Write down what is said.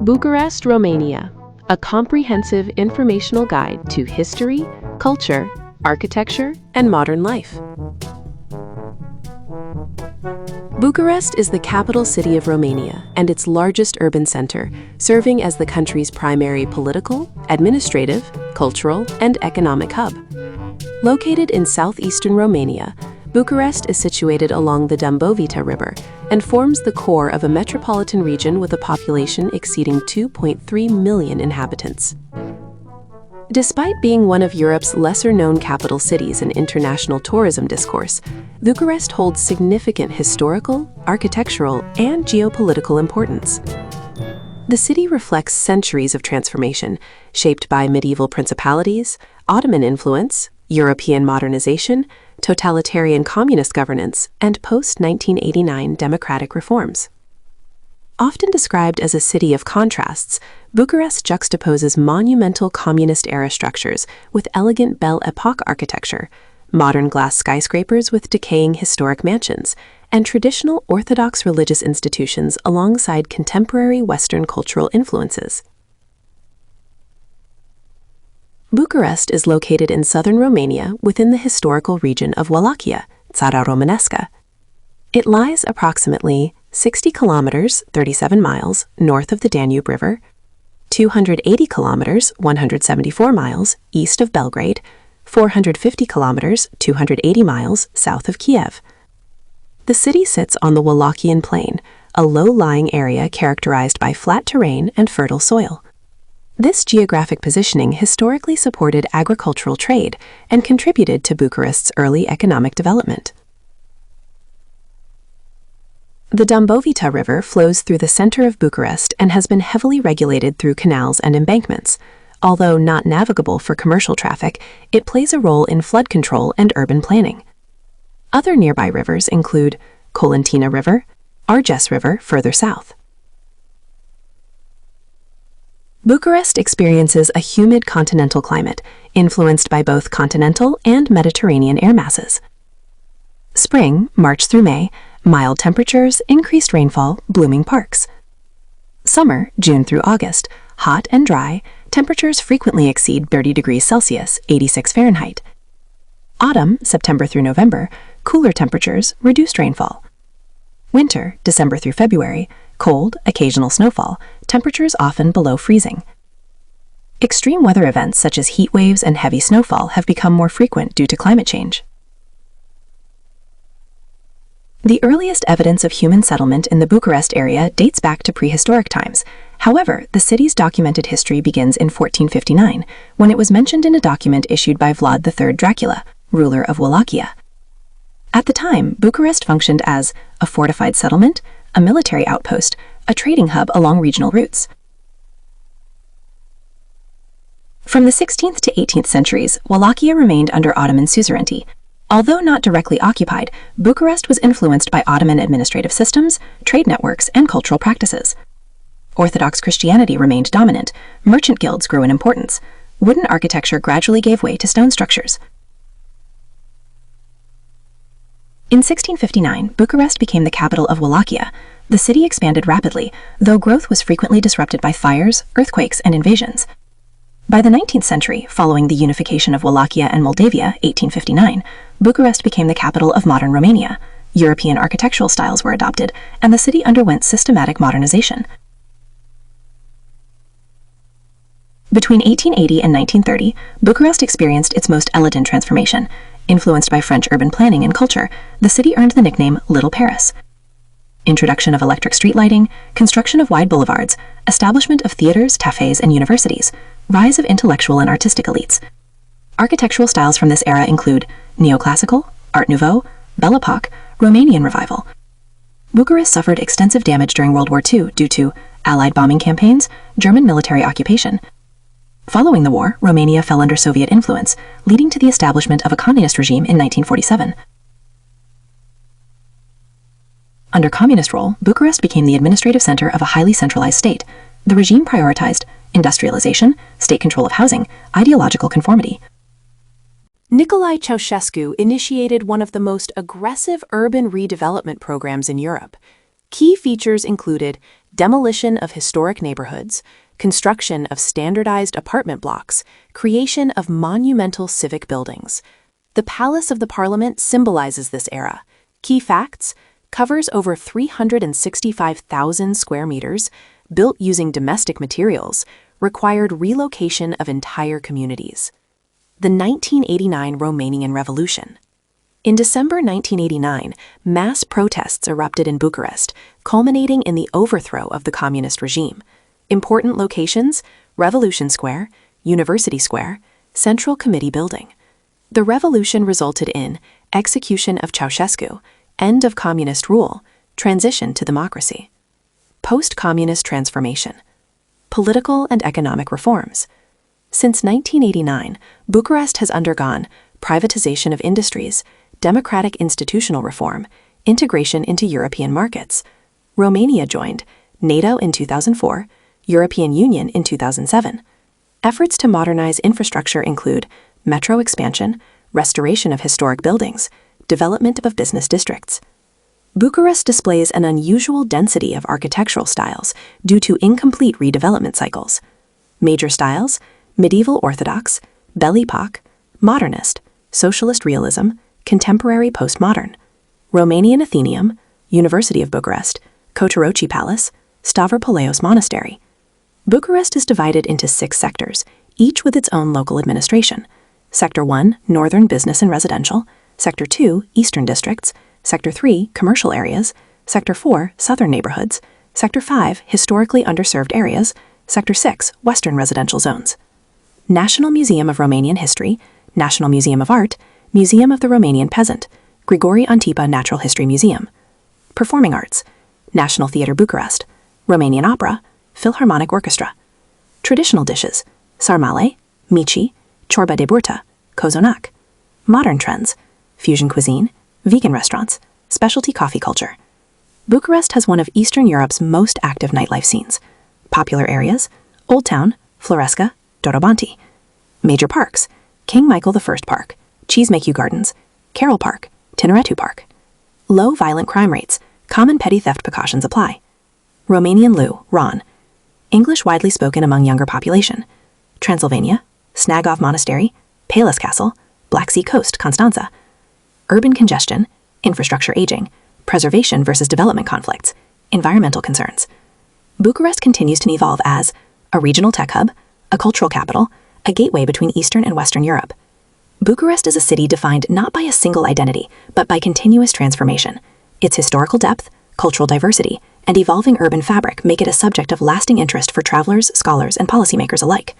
Bucharest, Romania, a comprehensive informational guide to history, culture, architecture, and modern life. Bucharest is the capital city of Romania and its largest urban center, serving as the country's primary political, administrative, cultural, and economic hub. Located in southeastern Romania, Bucharest is situated along the Dâmbovița River and forms the core of a metropolitan region with a population exceeding 2.3 million inhabitants. Despite being one of Europe's lesser-known capital cities in international tourism discourse, Bucharest holds significant historical, architectural, and geopolitical importance. The city reflects centuries of transformation, shaped by medieval principalities, Ottoman influence, European modernization, totalitarian communist governance, and post-1989 democratic reforms. Often described as a city of contrasts, Bucharest juxtaposes monumental communist-era structures with elegant Belle Époque architecture, modern glass skyscrapers with decaying historic mansions, and traditional Orthodox religious institutions alongside contemporary Western cultural influences. Bucharest is located in southern Romania within the historical region of Wallachia, Țara Românescă. It lies approximately 60 kilometers, 37 miles, north of the Danube River, 280 kilometers, 174 miles, east of Belgrade, 450 kilometers, 280 miles, south of Kiev. The city sits on the Wallachian Plain, a low-lying area characterized by flat terrain and fertile soil. This geographic positioning historically supported agricultural trade and contributed to Bucharest's early economic development. The Dâmbovița River flows through the center of Bucharest and has been heavily regulated through canals and embankments. Although not navigable for commercial traffic, it plays a role in flood control and urban planning. Other nearby rivers include Colentina River, Arges River further south. Bucharest experiences a humid continental climate, influenced by both continental and Mediterranean air masses. Spring, March through May, mild temperatures, increased rainfall, blooming parks. Summer, June through August, hot and dry, temperatures frequently exceed 30 degrees Celsius, 86 Fahrenheit. Autumn, September through November, cooler temperatures, reduced rainfall. Winter, December through February, cold, occasional snowfall, temperatures often below freezing. Extreme weather events such as heat waves and heavy snowfall have become more frequent due to climate change. The earliest evidence of human settlement in the Bucharest area dates back to prehistoric times. However, the city's documented history begins in 1459, when it was mentioned in a document issued by Vlad III Dracula, ruler of Wallachia. At the time, Bucharest functioned as a fortified settlement, a military outpost, a trading hub along regional routes. From the 16th to 18th centuries, Wallachia remained under Ottoman suzerainty. Although not directly occupied, Bucharest was influenced by Ottoman administrative systems, trade networks, and cultural practices. Orthodox Christianity remained dominant, merchant guilds grew in importance, wooden architecture gradually gave way to stone structures. In 1659, Bucharest became the capital of Wallachia. The city expanded rapidly, though growth was frequently disrupted by fires, earthquakes, and invasions. By the 19th century, following the unification of Wallachia and Moldavia, 1859, Bucharest became the capital of modern Romania. European architectural styles were adopted, and the city underwent systematic modernization. Between 1880 and 1930, Bucharest experienced its most elegant transformation. Influenced by French urban planning and culture, the city earned the nickname Little Paris. Introduction of electric street lighting, construction of wide boulevards, establishment of theaters, cafes, and universities, rise of intellectual and artistic elites. Architectural styles from this era include neoclassical, Art Nouveau, Belle Époque, Romanian Revival. Bucharest suffered extensive damage during World War II due to Allied bombing campaigns, German military occupation. Following the war, Romania fell under Soviet influence, leading to the establishment of a communist regime in 1947. Under communist rule, Bucharest became the administrative center of a highly centralized state. The regime prioritized industrialization, state control of housing, ideological conformity. Nicolae Ceausescu initiated one of the most aggressive urban redevelopment programs in Europe. Key features included demolition of historic neighborhoods, construction of standardized apartment blocks, creation of monumental civic buildings. The Palace of the Parliament symbolizes this era. Key facts: covers over 365,000 square meters, built using domestic materials, required relocation of entire communities. The 1989 Romanian Revolution. In December 1989, mass protests erupted in Bucharest, culminating in the overthrow of the communist regime. Important locations: Revolution Square, University Square, Central Committee Building. The revolution resulted in execution of Ceausescu, end of communist rule, transition to democracy. Post-communist transformation. Political and economic reforms. Since 1989, Bucharest has undergone privatization of industries, democratic institutional reform, integration into European markets. Romania joined NATO in 2004, European Union in 2007. Efforts to modernize infrastructure include metro expansion, restoration of historic buildings, development of business districts. Bucharest displays an unusual density of architectural styles due to incomplete redevelopment cycles. Major styles: medieval Orthodox, Belle Époque, modernist, socialist realism, contemporary postmodern. Romanian Athenaeum, University of Bucharest, Cotroceni Palace, Stavropoleos Monastery. Bucharest is divided into 6 sectors, each with its own local administration. Sector 1, Northern Business and Residential. Sector 2, Eastern Districts. Sector 3, Commercial Areas. Sector 4, Southern Neighborhoods. Sector 5, Historically Underserved Areas. Sector 6, Western Residential Zones. National Museum of Romanian History, National Museum of Art, Museum of the Romanian Peasant, Grigore Antipa Natural History Museum. Performing Arts, National Theatre Bucharest, Romanian Opera, Philharmonic Orchestra. Traditional dishes: sarmale, mici, ciorba de burtă, cozonac. Modern trends: fusion cuisine, vegan restaurants, specialty coffee culture. Bucharest has one of Eastern Europe's most active nightlife scenes. Popular areas: Old Town, Floresca, Dorobanți. Major parks: King Michael I Park, Cheesemaku Gardens, Carroll Park, Tineretu Park. Low violent crime rates, common petty theft precautions apply. Romanian Lu, Ron. English widely spoken among younger population. Transylvania, Snagov Monastery, Palas Castle, Black Sea Coast, Constanța. Urban congestion, infrastructure aging, preservation versus development conflicts, environmental concerns. Bucharest continues to evolve as a regional tech hub, a cultural capital, a gateway between Eastern and Western Europe. Bucharest is a city defined not by a single identity, but by continuous transformation. Its historical depth, cultural diversity, and evolving urban fabric make it a subject of lasting interest for travelers, scholars, and policymakers alike.